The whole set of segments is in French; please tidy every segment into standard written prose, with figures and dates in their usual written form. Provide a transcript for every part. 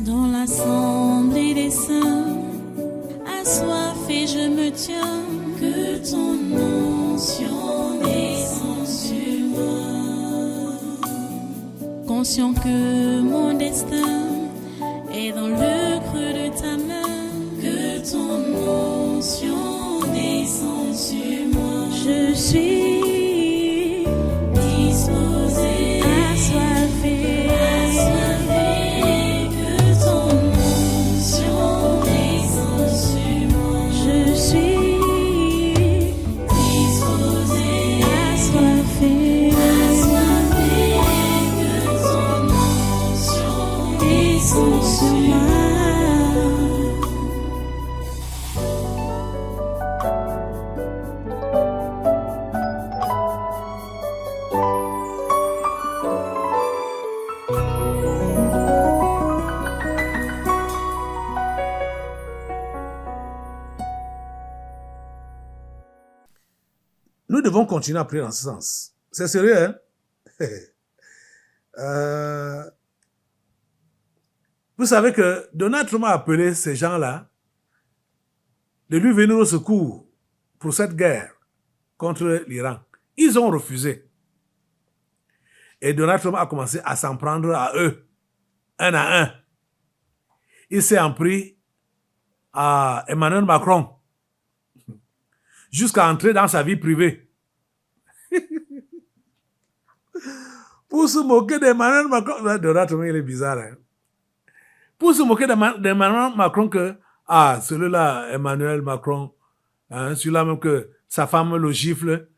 Dans l'assemblée des saints, assoiffé je me tiens, que ton onction descende sur moi. Conscient que mon destin est dans le creux de ta main, que ton onction descende sur moi. Je suis disposé, assoiffé, que ton onction descende sur moi. Je suis disposé, assoiffé, que ton onction descende sur moi. Nous devons continuer à prier dans ce sens. C'est sérieux, hein? Vous savez que Donald Trump a appelé ces gens-là de lui venir au secours pour cette guerre contre l'Iran. Ils ont refusé. Et Donald Trump a commencé à s'en prendre à eux, un à un. Il s'est en pris à Emmanuel Macron jusqu'à entrer dans sa vie privée. Pour se moquer d'Emmanuel Macron, Donald Trump, il est bizarre, hein? Pour se moquer d'Emmanuel Macron que, celui-là, Emmanuel Macron, hein, celui-là même que sa femme le gifle.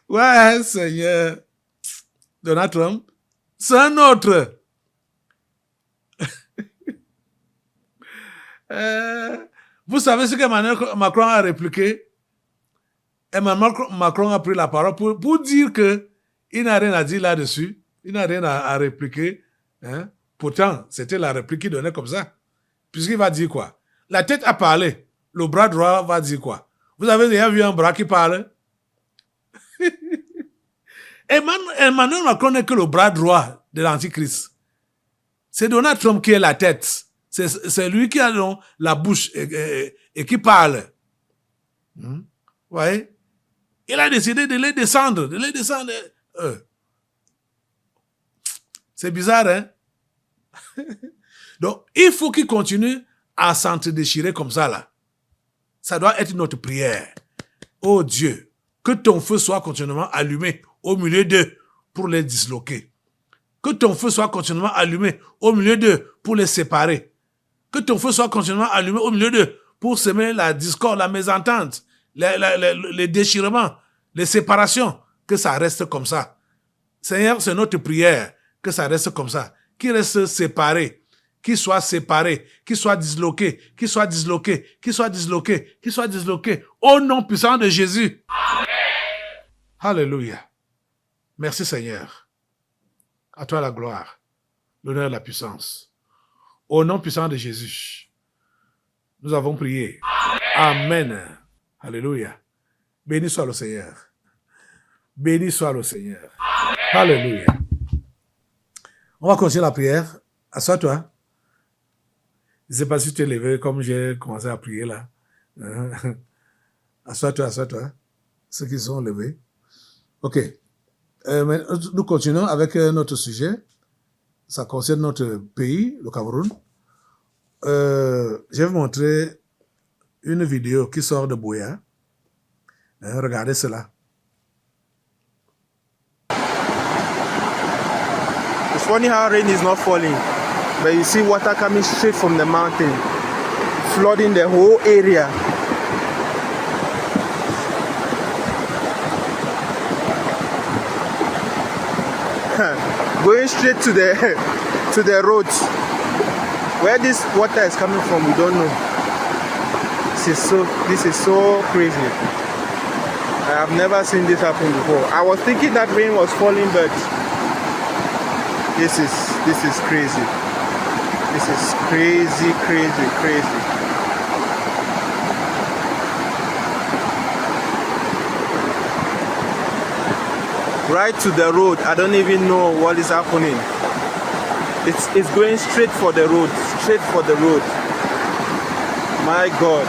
Ouais, Seigneur. Donald Trump, c'est un autre. Vous savez ce qu'Emmanuel Macron a répliqué? Emmanuel Macron a pris la parole pour dire que il n'a rien à dire là-dessus. Il n'a rien à répliquer. Hein? Pourtant, c'était la réplique qu'il donnait comme ça. Puisqu'il va dire quoi? La tête a parlé. Le bras droit va dire quoi? Vous avez déjà vu un bras qui parle? Emmanuel Macron n'est que le bras droit de l'Antichrist. C'est Donald Trump qui est la tête. C'est lui qui a la bouche et qui parle. Vous voyez? Il a décidé de les descendre. C'est bizarre, hein? Donc, il faut qu'il continue à s'entre-déchirer comme ça, là. Ça doit être notre prière. Oh Dieu, que ton feu soit continuellement allumé au milieu d'eux pour les disloquer. Que ton feu soit continuellement allumé au milieu d'eux pour les séparer. Que ton feu soit continuellement allumé au milieu d'eux pour semer la discorde, la mésentente, les déchirements, les séparations. Que ça reste comme ça. Seigneur, c'est notre prière. Que ça reste comme ça. Qu'ils restent séparés. Qu'ils soient séparés. Qu'ils soient disloqués. Qu'ils soient disloqués. Qu'ils soient disloqués. Qu'ils soient disloqués. Au nom puissant de Jésus. Amen. Alléluia. Merci Seigneur. À toi la gloire, l'honneur et la puissance. Au nom puissant de Jésus, nous avons prié. Amen. Amen. Alléluia. Béni soit le Seigneur. Béni soit le Seigneur. Amen. Alléluia. On va continuer la prière. Assois-toi. Je ne sais pas si tu es levé comme j'ai commencé à prier là. Assois-toi, assois-toi. Ceux qui sont levés. Ok. Nous continuons avec notre sujet. Ça concerne notre pays, le Cameroun. Je vais vous montrer une vidéo qui sort de Buea. Regardez cela. It's funny how rain is not falling, but you see water coming straight from the mountain, flooding the whole area. Going straight to the roads. Where this water is coming from, we don't know. This is so crazy. I have never seen this happen before. I was thinking that rain was falling, but this is crazy. This is crazy. right to the road. I don't even know what is happening. It's going straight for the road, straight for the road. My God.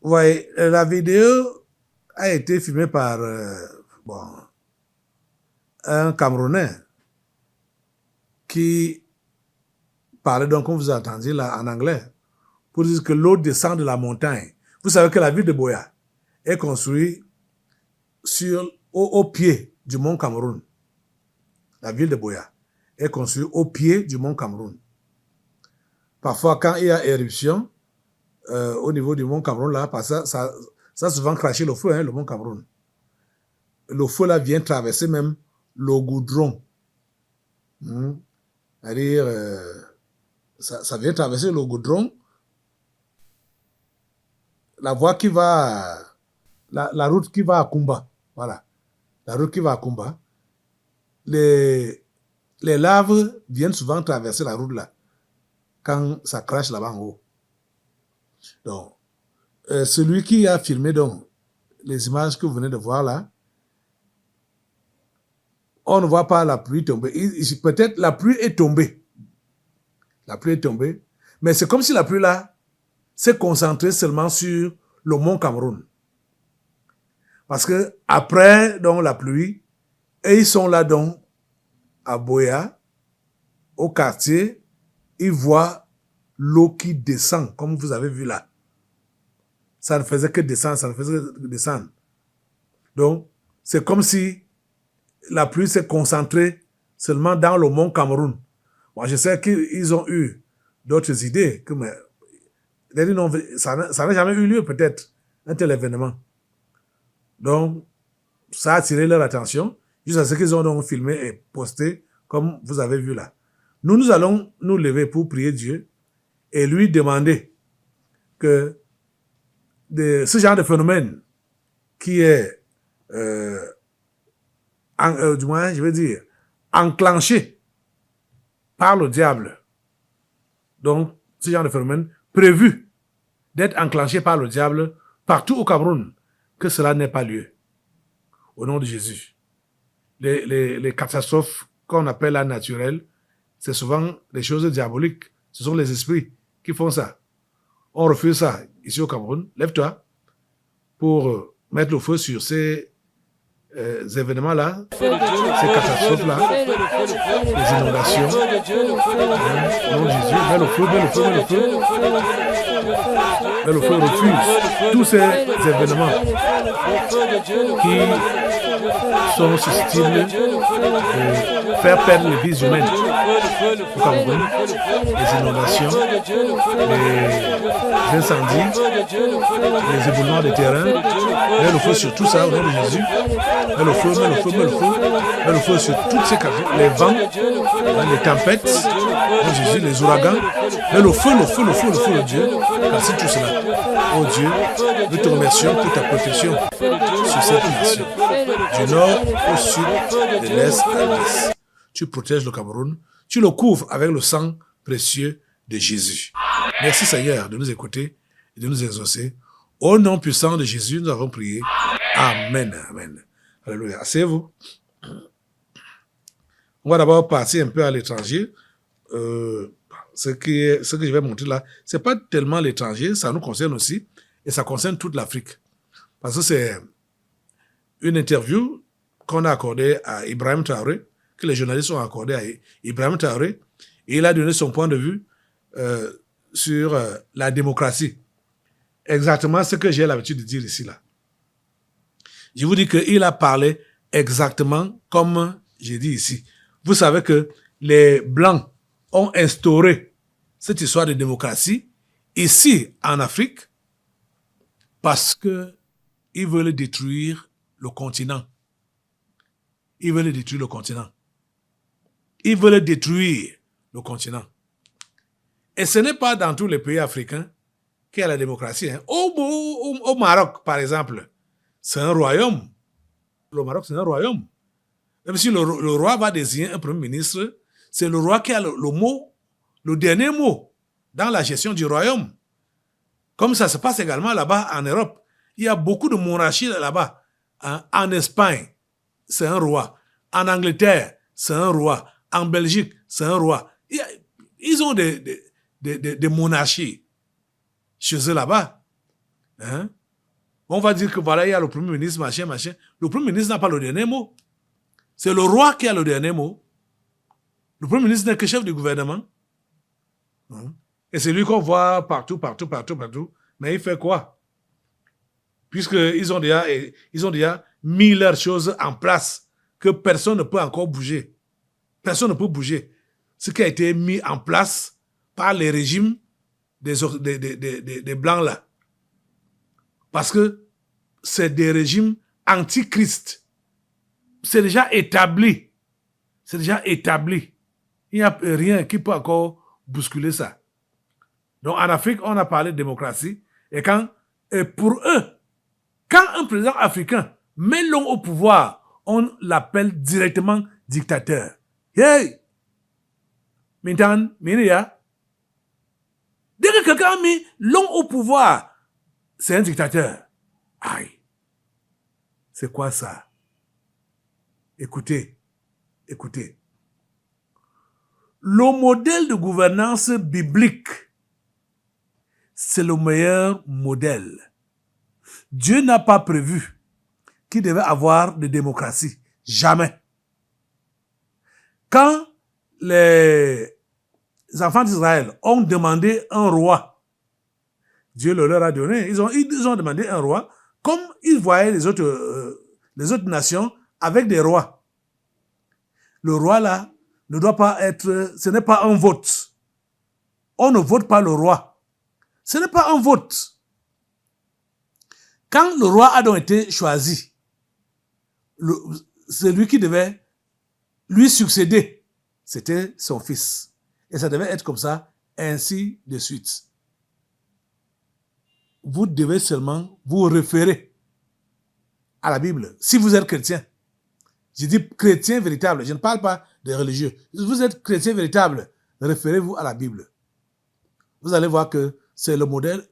Ouais, la vidéo a été filmée par un Camerounais qui parlait donc, comme vous entendiez là, en anglais, pour dire que l'eau descend de la montagne. Vous savez que la ville de Buea est construite au pied du mont Cameroun. La ville de Buea est construite au pied du mont Cameroun. Parfois, quand il y a éruption, au niveau du mont Cameroun, là, parce que ça a souvent craché le feu, hein, le mont Cameroun. Le feu, là, vient traverser même le goudron. C'est-à-dire, ça vient traverser le goudron. La voie qui va, la route qui va à Kumba, voilà. La route qui va à Kumba. Les laves viennent souvent traverser la route, là, quand ça crache là-bas en haut. Donc, celui qui a filmé donc les images que vous venez de voir là, on ne voit pas la pluie tomber. Peut-être la pluie est tombée. La pluie est tombée. Mais c'est comme si la pluie là s'est concentrée seulement sur le mont Cameroun. Parce que après donc la pluie, et ils sont là donc à Buea, au quartier, ils voient l'eau qui descend, comme vous avez vu là. Ça ne faisait que descendre, ça ne faisait que descendre. Donc, c'est comme si la pluie s'est concentrée seulement dans le mont Cameroun. Moi, je sais qu'ils ont eu d'autres idées, ça n'a jamais eu lieu peut-être, un tel événement. Donc, ça a attiré leur attention, jusqu'à ce qu'ils ont donc filmé et posté, comme vous avez vu là. Nous allons nous lever pour prier Dieu et lui demander que ce genre de phénomène qui est, du moins, je veux dire, enclenché par le diable. Donc, ce genre de phénomène prévu d'être enclenché par le diable partout au Cameroun, que cela n'ait pas lieu. Au nom de Jésus. Les catastrophes qu'on appelle la naturelle, c'est souvent des choses diaboliques. Ce sont les esprits qui font ça. On refuse ça ici au Cameroun. Lève-toi pour mettre le feu sur ces événements-là, ces catastrophes-là, les inondations. Au nom de Jésus, mets le feu, mets le feu, mets le feu. Mets le feu, refuse tous ces événements qui sont susceptibles de faire perdre les vies humaines au Cameroun, les inondations, les incendies, les éboulements de terrain. Mets le feu sur tout ça au nom de Jésus. Mets le feu, mets le feu, mets le feu. Mets le feu sur toutes ces catégories, les vents, les tempêtes, au nom de Jésus, les ouragans. Mets le feu, le feu, le feu, le feu de Dieu. Merci tout cela. Oh Dieu, nous te remercions pour ta protection sur cette nation. Du nord au sud, de l'est à l'ouest. Tu protèges le Cameroun, tu le couvres avec le sang précieux de Jésus. Merci Seigneur de nous écouter et de nous exaucer. Au nom puissant de Jésus, nous avons prié. Amen, amen. Alléluia. Asseyez-vous. On va d'abord passer un peu à l'étranger. Ce que je vais montrer là, c'est pas tellement l'étranger, ça nous concerne aussi, et ça concerne toute l'Afrique. Parce que c'est une interview qu'on a accordée à Ibrahim Traoré, que les journalistes ont accordée à Ibrahim Traoré, et il a donné son point de vue sur la démocratie. Exactement ce que j'ai l'habitude de dire ici, là. Je vous dis qu'il a parlé exactement comme j'ai dit ici. Vous savez que les Blancs ont instauré cette histoire de démocratie ici en Afrique parce que ils veulent détruire le continent. Ils veulent détruire le continent. Ils veulent détruire le continent. Et ce n'est pas dans tous les pays africains qu'il y a la démocratie. Hein. Au Maroc, par exemple, c'est un royaume. Le Maroc, c'est un royaume. Même si le roi va désigner un premier ministre, c'est le roi qui a le mot, le dernier mot dans la gestion du royaume. Comme ça se passe également là-bas en Europe. Il y a beaucoup de monarchies là-bas. Hein? En Espagne, c'est un roi. En Angleterre, c'est un roi. En Belgique, c'est un roi. Ils ont des monarchies chez eux là-bas. Hein? On va dire que voilà, il y a le Premier ministre, machin, machin. Le Premier ministre n'a pas le dernier mot. C'est le roi qui a le dernier mot. Le Premier ministre n'est que chef du gouvernement. Hein? Et c'est lui qu'on voit partout. Mais il fait quoi? Puisqu'ils ont déjà mis leurs choses en place que personne ne peut encore bouger. Personne ne peut bouger. Ce qui a été mis en place par les régimes des Blancs là. Parce que c'est des régimes antichrist. C'est déjà établi. C'est déjà établi. Il n'y a rien qui peut encore bousculer ça. Donc en Afrique, on a parlé de démocratie. Et pour eux, quand un président africain met l'homme au pouvoir, on l'appelle directement dictateur. Hey! Mintan, Minia. Dès que quelqu'un a mis l'homme au pouvoir, c'est un dictateur. Aïe. C'est quoi ça? Écoutez. Le modèle de gouvernance biblique, c'est le meilleur modèle. Dieu n'a pas prévu qu'il devait avoir de démocratie. Jamais. Quand les enfants d'Israël ont demandé un roi, Dieu le leur a donné. Ils ont demandé un roi, comme ils voyaient les autres nations avec des rois. Le roi là ne doit pas être, ce n'est pas un vote. On ne vote pas le roi. Ce n'est pas un vote. Quand le roi a donc été choisi, celui qui devait lui succéder, c'était son fils. Et ça devait être comme ça, ainsi de suite. Vous devez seulement vous référer à la Bible, si vous êtes chrétien. Je dis chrétien véritable, je ne parle pas des religieux. Si vous êtes chrétien véritable, référez-vous à la Bible. Vous allez voir que c'est le modèle,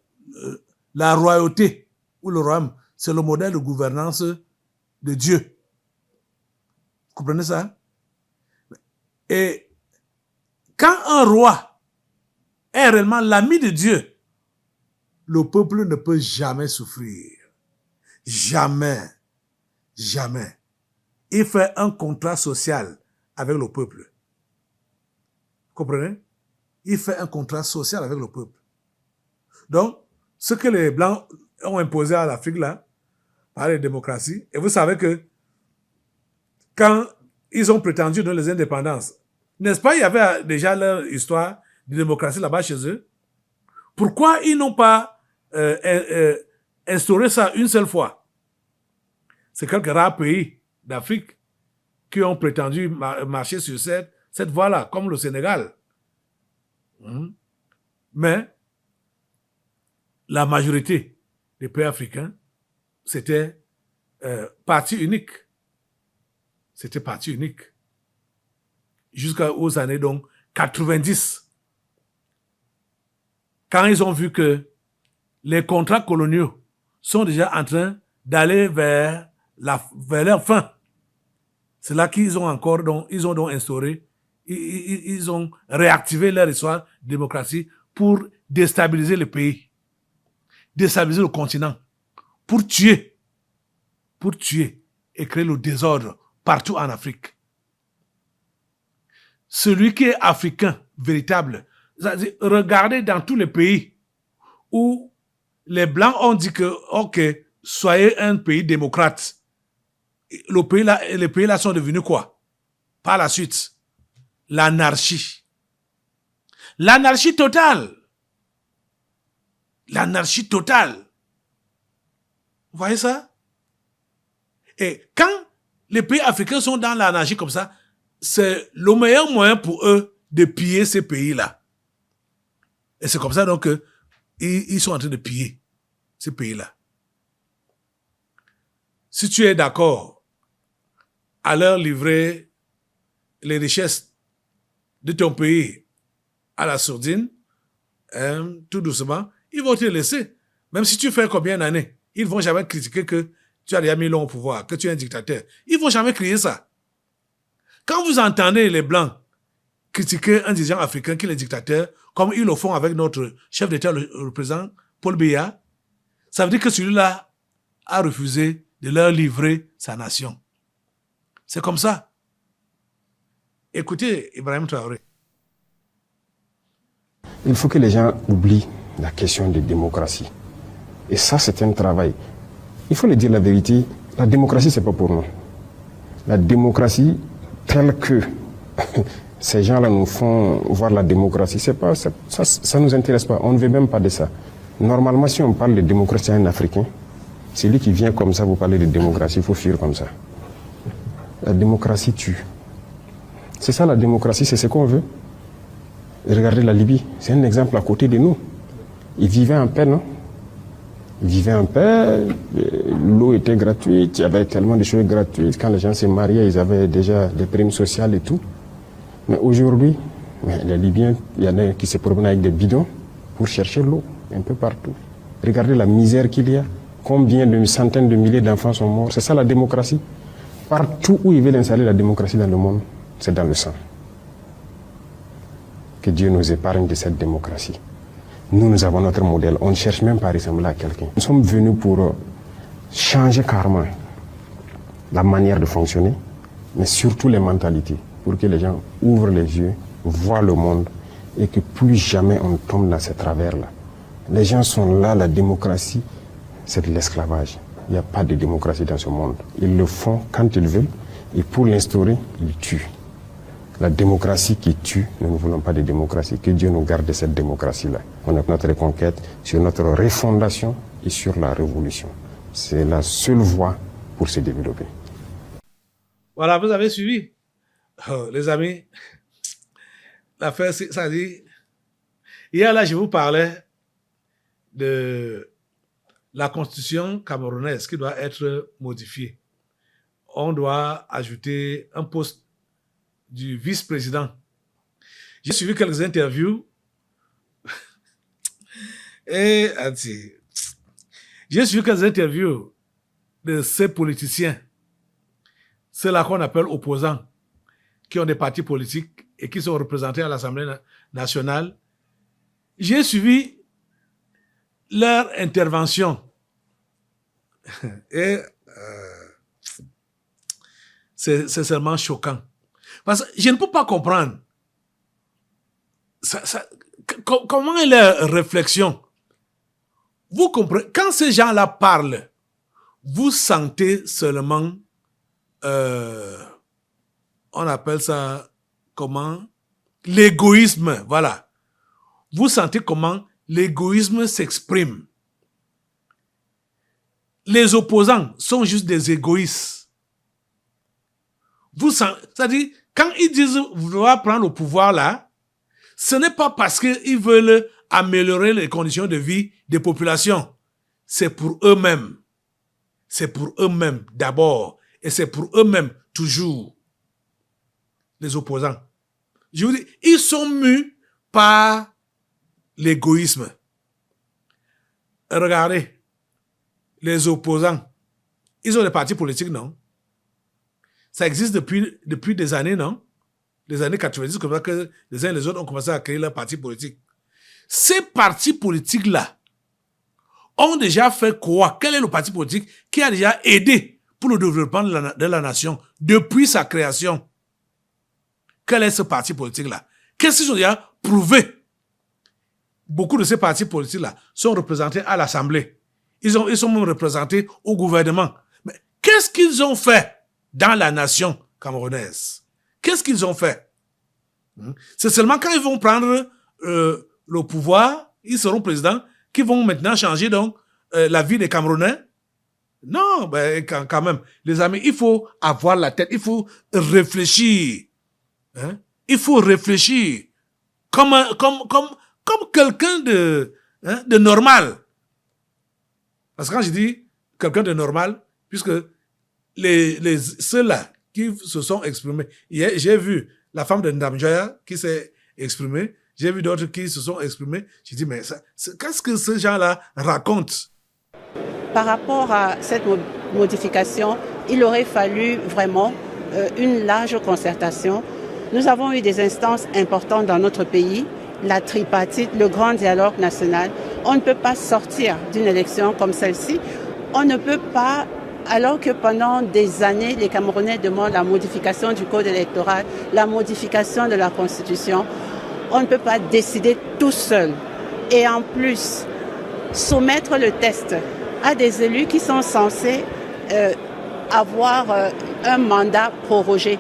la royauté ou le royaume, c'est le modèle de gouvernance de Dieu. Vous comprenez ça? Et quand un roi est réellement l'ami de Dieu, le peuple ne peut jamais souffrir. Jamais. Il fait un contrat social avec le peuple. Vous comprenez? Il fait un contrat social avec le peuple. Donc, ce que les Blancs ont imposé à l'Afrique, là, par les démocraties, et vous savez que quand ils ont prétendu donner les indépendances, n'est-ce pas, il y avait déjà leur histoire de démocratie là-bas chez eux? Pourquoi ils n'ont pas instauré ça une seule fois? C'est quelques rares pays d'Afrique qui ont prétendu marcher sur cette voie-là, comme le Sénégal. Mais la majorité des pays africains, c'était parti unique. C'était parti unique. Jusqu'aux années donc 90. Quand ils ont vu que les contrats coloniaux sont déjà en train d'aller vers leur fin, c'est là qu'ils ont encore ils ont donc instauré, ils ont réactivé leur histoire de démocratie pour déstabiliser le pays, déstabiliser le continent, pour tuer et créer le désordre partout en Afrique. Celui qui est africain véritable, regardez dans tous les pays où les Blancs ont dit que, ok, soyez un pays démocrate. Les pays là sont devenus quoi? Par la suite, l'anarchie. L'anarchie totale. L'anarchie totale. Vous voyez ça? Et quand les pays africains sont dans l'anarchie comme ça, c'est le meilleur moyen pour eux de piller ces pays-là. Et c'est comme ça donc qu'ils sont en train de piller ces pays-là. Si tu es d'accord à leur livrer les richesses de ton pays à la sourdine, tout doucement, ils vont te laisser. Même si tu fais combien d'années, ils ne vont jamais critiquer que tu as déjà mis l'homme au pouvoir, que tu es un dictateur. Ils ne vont jamais crier ça. Quand vous entendez les Blancs critiquer un dirigeant africain qui est dictateur, comme ils le font avec notre chef d'État, le président Paul Biya, ça veut dire que celui-là a refusé de leur livrer sa nation. C'est comme ça. Écoutez Ibrahim Traoré. Il faut que les gens oublient la question de démocratie. Et ça, c'est un travail. Il faut le dire la vérité, la démocratie, c'est pas pour nous. La démocratie, telle que ces gens-là nous font voir la démocratie, c'est pas, ça nous intéresse pas. On ne veut même pas de ça. Normalement, si on parle de démocratie à un Africain, c'est lui qui vient comme ça, vous parlez de démocratie, il faut fuir comme ça. La démocratie tue. C'est ça la démocratie, c'est ce qu'on veut. Regardez la Libye, c'est un exemple à côté de nous. Ils vivaient en paix, non? Ils vivaient en paix, l'eau était gratuite, il y avait tellement de choses gratuites. Quand les gens se mariaient, ils avaient déjà des primes sociales et tout. Mais aujourd'hui, les Libyens, il y en a qui se promènent avec des bidons pour chercher l'eau, un peu partout. Regardez la misère qu'il y a. Combien de centaines de milliers d'enfants sont morts. C'est ça la démocratie. Partout où ils veulent installer la démocratie dans le monde, c'est dans le sang. Que Dieu nous épargne de cette démocratie. Nous avons notre modèle. On ne cherche même pas à ressembler à quelqu'un. Nous sommes venus pour changer carrément la manière de fonctionner, mais surtout les mentalités, pour que les gens ouvrent les yeux, voient le monde et que plus jamais on tombe dans ces travers-là. Les gens sont là, la démocratie, c'est de l'esclavage. Il n'y a pas de démocratie dans ce monde. Ils le font quand ils veulent et pour l'instaurer, ils tuent. La démocratie qui tue, nous ne voulons pas de démocratie. Que Dieu nous garde de cette démocratie-là. On a notre reconquête sur notre refondation et sur la révolution. C'est la seule voie pour se développer. Voilà, vous avez suivi. Oh, les amis, l'affaire, ça dit... Hier, là, je vous parlais de la constitution camerounaise qui doit être modifiée. On doit ajouter un poste du vice-président. J'ai suivi quelques interviews et j'ai suivi quelques interviews de ces politiciens, ceux-là qu'on appelle opposants, qui ont des partis politiques et qui sont représentés à l'Assemblée nationale. J'ai suivi leur intervention et c'est seulement choquant. Parce que je ne peux pas comprendre comment est leur réflexion. Vous comprenez, quand ces gens-là parlent, vous sentez seulement, on appelle ça comment? L'égoïsme, voilà. Vous sentez comment l'égoïsme s'exprime. Les opposants sont juste des égoïstes. C'est-à-dire, quand ils disent vouloir prendre le pouvoir là, ce n'est pas parce qu'ils veulent améliorer les conditions de vie des populations. C'est pour eux-mêmes. C'est pour eux-mêmes d'abord. Et c'est pour eux-mêmes toujours. Les opposants. Je vous dis, ils sont mus par l'égoïsme. Regardez, les opposants, ils ont des partis politiques, non? Ça existe depuis des années, non? Les années 90, comme ça que les uns et les autres ont commencé à créer leurs partis politiques. Ces partis politiques-là ont déjà fait quoi? Quel est le parti politique qui a déjà aidé pour le développement de la nation depuis sa création? Quel est ce parti politique-là? Qu'est-ce qu'ils ont déjà prouvé? Beaucoup de ces partis politiques-là sont représentés à l'Assemblée. Ils sont même représentés au gouvernement. Mais qu'est-ce qu'ils ont fait dans la nation camerounaise? Qu'est-ce qu'ils ont fait? C'est seulement quand ils vont prendre le pouvoir, ils seront présidents, qui vont maintenant changer donc la vie des Camerounais? Non, ben quand même, les amis, il faut avoir la tête, il faut réfléchir. Hein? Il faut réfléchir comme quelqu'un de normal. Parce que quand je dis quelqu'un de normal, puisque ceux-là qui se sont exprimés, j'ai vu la femme de Ndamjoya qui s'est exprimée, j'ai vu d'autres qui se sont exprimés, j'ai dit, mais qu'est-ce que ces gens-là racontent? Par rapport à cette modification, il aurait fallu vraiment une large concertation. Nous avons eu des instances importantes dans notre pays, la tripartite, le grand dialogue national. On ne peut pas sortir d'une élection comme celle-ci. On ne peut pas, alors que pendant des années, les Camerounais demandent la modification du code électoral, la modification de la Constitution, on ne peut pas décider tout seul. Et en plus, soumettre le test à des élus qui sont censés avoir un mandat prorogé.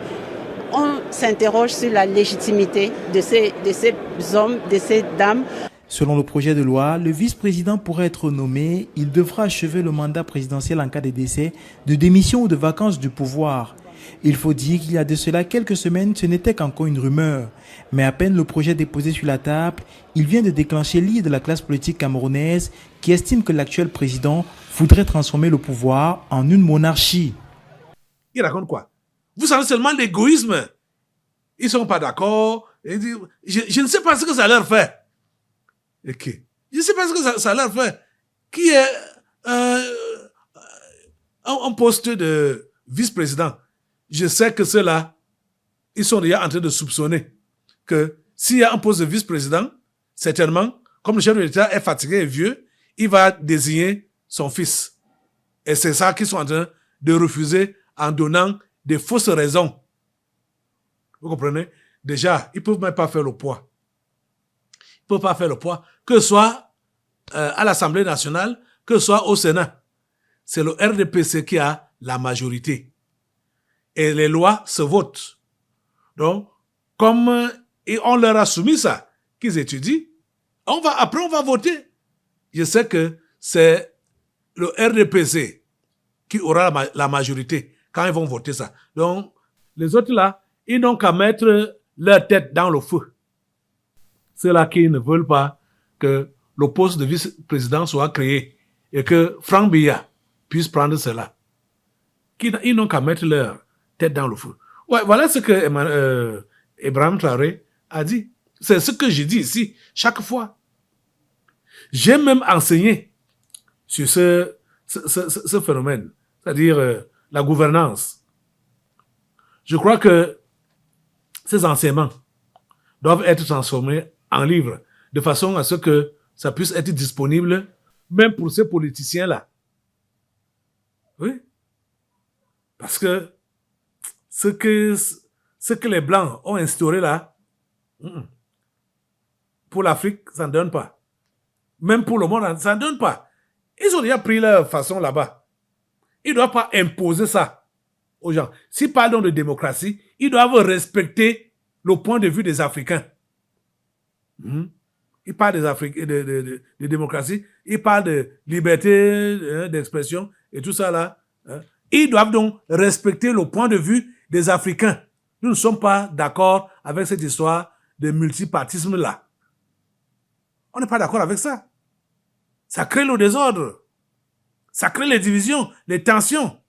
On s'interroge sur la légitimité de ces hommes, de ces dames. Selon le projet de loi, le vice-président pourrait être nommé. Il devra achever le mandat présidentiel en cas de décès, de démission ou de vacances du pouvoir. Il faut dire qu'il y a de cela quelques semaines, ce n'était qu'encore une rumeur. Mais à peine le projet déposé sur la table, il vient de déclencher l'ire de la classe politique camerounaise qui estime que l'actuel président voudrait transformer le pouvoir en une monarchie. Il raconte quoi? Vous savez seulement l'égoïsme. Ils ne sont pas d'accord. Je ne sais pas ce que ça leur fait. Ok. Je ne sais pas ce que ça leur fait. Qui est un poste de vice-président? Je sais que ceux-là, ils sont déjà en train de soupçonner que s'il y a un poste de vice-président, certainement, comme le chef de l'État est fatigué et vieux, il va désigner son fils. Et c'est ça qu'ils sont en train de refuser en donnant des fausses raisons. Vous comprenez? Déjà, ils ne peuvent même pas faire le poids. Ils ne peuvent pas faire le poids, que ce soit à l'Assemblée nationale, que ce soit au Sénat. C'est le RDPC qui a la majorité. Et les lois se votent. Donc, comme on leur a soumis ça, qu'ils étudient, après on va voter. Je sais que c'est le RDPC qui aura la majorité quand ils vont voter ça. Donc, les autres là, ils n'ont qu'à mettre leur tête dans le feu. Ceux-là qui ne veulent pas que le poste de vice-président soit créé et que Franck Biya puisse prendre cela. Ils n'ont qu'à mettre leur tête dans le feu. Ouais, voilà ce que Ibrahim Traoré a dit. C'est ce que je dis ici chaque fois. J'ai même enseigné sur ce phénomène, c'est-à-dire la gouvernance. Je crois que ces enseignements doivent être transformés en livres de façon à ce que ça puisse être disponible même pour ces politiciens-là. Oui. Parce que ce que les Blancs ont instauré là, pour l'Afrique, ça ne donne pas. Même pour le monde, ça ne donne pas. Ils ont déjà pris leur façon là-bas. Ils ne doivent pas imposer ça aux gens. S'ils parlent donc de démocratie, ils doivent respecter le point de vue des Africains. Ils parlent de démocratie, ils parlent de liberté d'expression et tout ça là. Ils doivent donc respecter le point de vue des Africains. Nous ne sommes pas d'accord avec cette histoire de multipartisme là. On n'est pas d'accord avec ça. Ça crée le désordre. Ça crée les divisions, les tensions.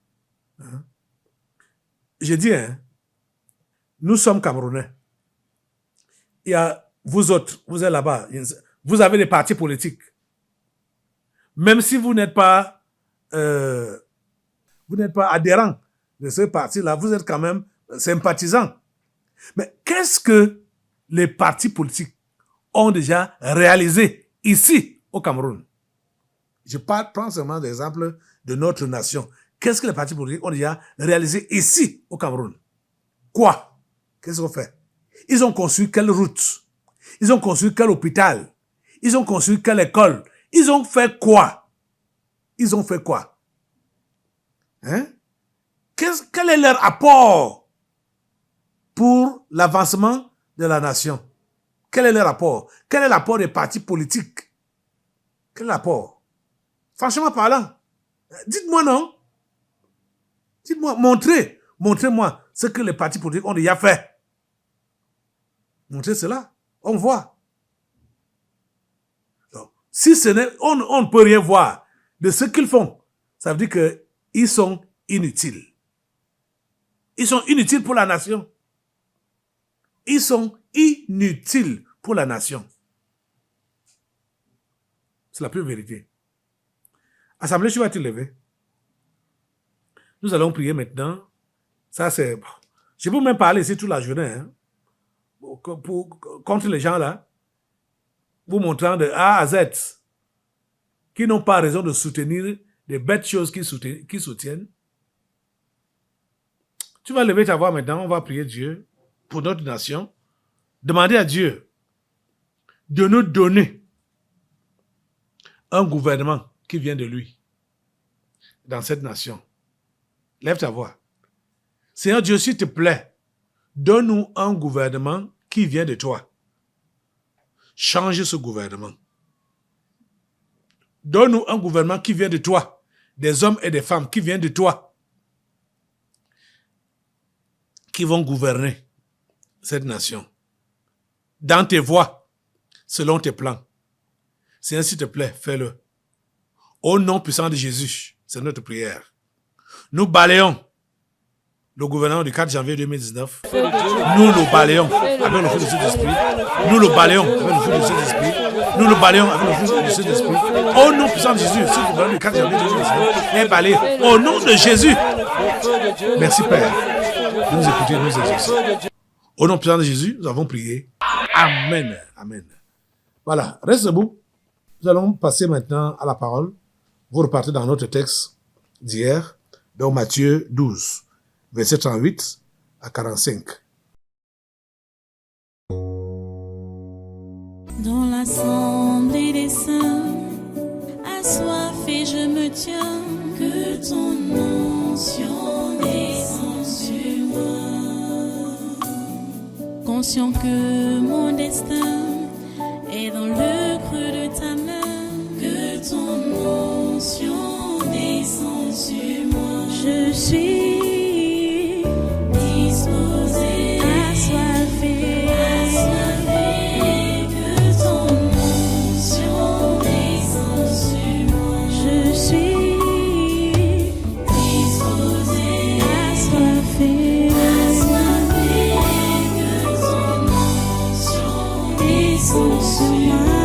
Je dis, nous sommes Camerounais. Il y a vous autres, vous êtes là-bas, vous avez des partis politiques. Même si vous n'êtes pas adhérent de ce parti-là, vous êtes quand même sympathisant. Mais qu'est-ce que les partis politiques ont déjà réalisé ici au Cameroun? Je prends seulement l'exemple de notre nation. Qu'est-ce que les partis politiques ont déjà réalisé ici au Cameroun? Quoi? Qu'est-ce qu'ils ont fait? Ils ont construit quelle route? Ils ont construit quel hôpital? Ils ont construit quelle école? Ils ont fait quoi? Ils ont fait quoi? Quel est leur apport pour l'avancement de la nation? Quel est leur apport? Quel est l'apport des partis politiques? Quel est l'apport? Franchement parlant, dites-moi non. Dites-moi, montrez-moi ce que les partis politiques ont déjà fait. Montrez cela, on voit. Donc, si on ne peut rien voir de ce qu'ils font, ça veut dire qu'ils sont inutiles. Ils sont inutiles pour la nation. Ils sont inutiles pour la nation. C'est la pure vérité. Assemblée, tu vas te lever. Nous allons prier maintenant. Ça, c'est... Je peux même parler ici toute la journée. Hein, contre les gens là. Vous montrant de A à Z qui n'ont pas raison de soutenir des bêtes choses qui soutiennent. Tu vas lever ta voix maintenant. On va prier Dieu pour notre nation. Demander à Dieu de nous donner un gouvernement qui vient de lui dans cette nation. Lève ta voix. Seigneur Dieu, s'il te plaît, donne-nous un gouvernement qui vient de toi. Change ce gouvernement. Donne-nous un gouvernement qui vient de toi. Des hommes et des femmes qui viennent de toi. Qui vont gouverner cette nation. Dans tes voies, selon tes plans. Seigneur, s'il te plaît, fais-le. Au nom puissant de Jésus, c'est notre prière. Nous balayons le gouvernement du 4 janvier 2019. Nous le balayons avec le feu de Saint-Esprit. Nous le balayons avec le feu de Saint-Esprit. Nous le balayons avec le feu de Saint-Esprit. Au nom puissant de Jésus, ce gouvernement du 4 janvier 2019 est balayé. Au nom de Jésus. Merci Père de nous écouter et de nous exaucer. Au nom puissant de Jésus, nous avons prié. Amen. Amen. Voilà, reste debout. Nous allons passer maintenant à la parole. Vous repartez dans notre texte d'hier, dans Matthieu 12, verset 38 à 45. Dans l'assemblée des saints, assoiffé je me tiens, que ton onction descende sur moi. Conscient que mon destin est dans le creux de ta main, que ton onction descende sur moi. Je suis disposé, assoiffé, que ton onction descende sur moi. Je suis disposé, assoiffé, que ton onction descende sur moi.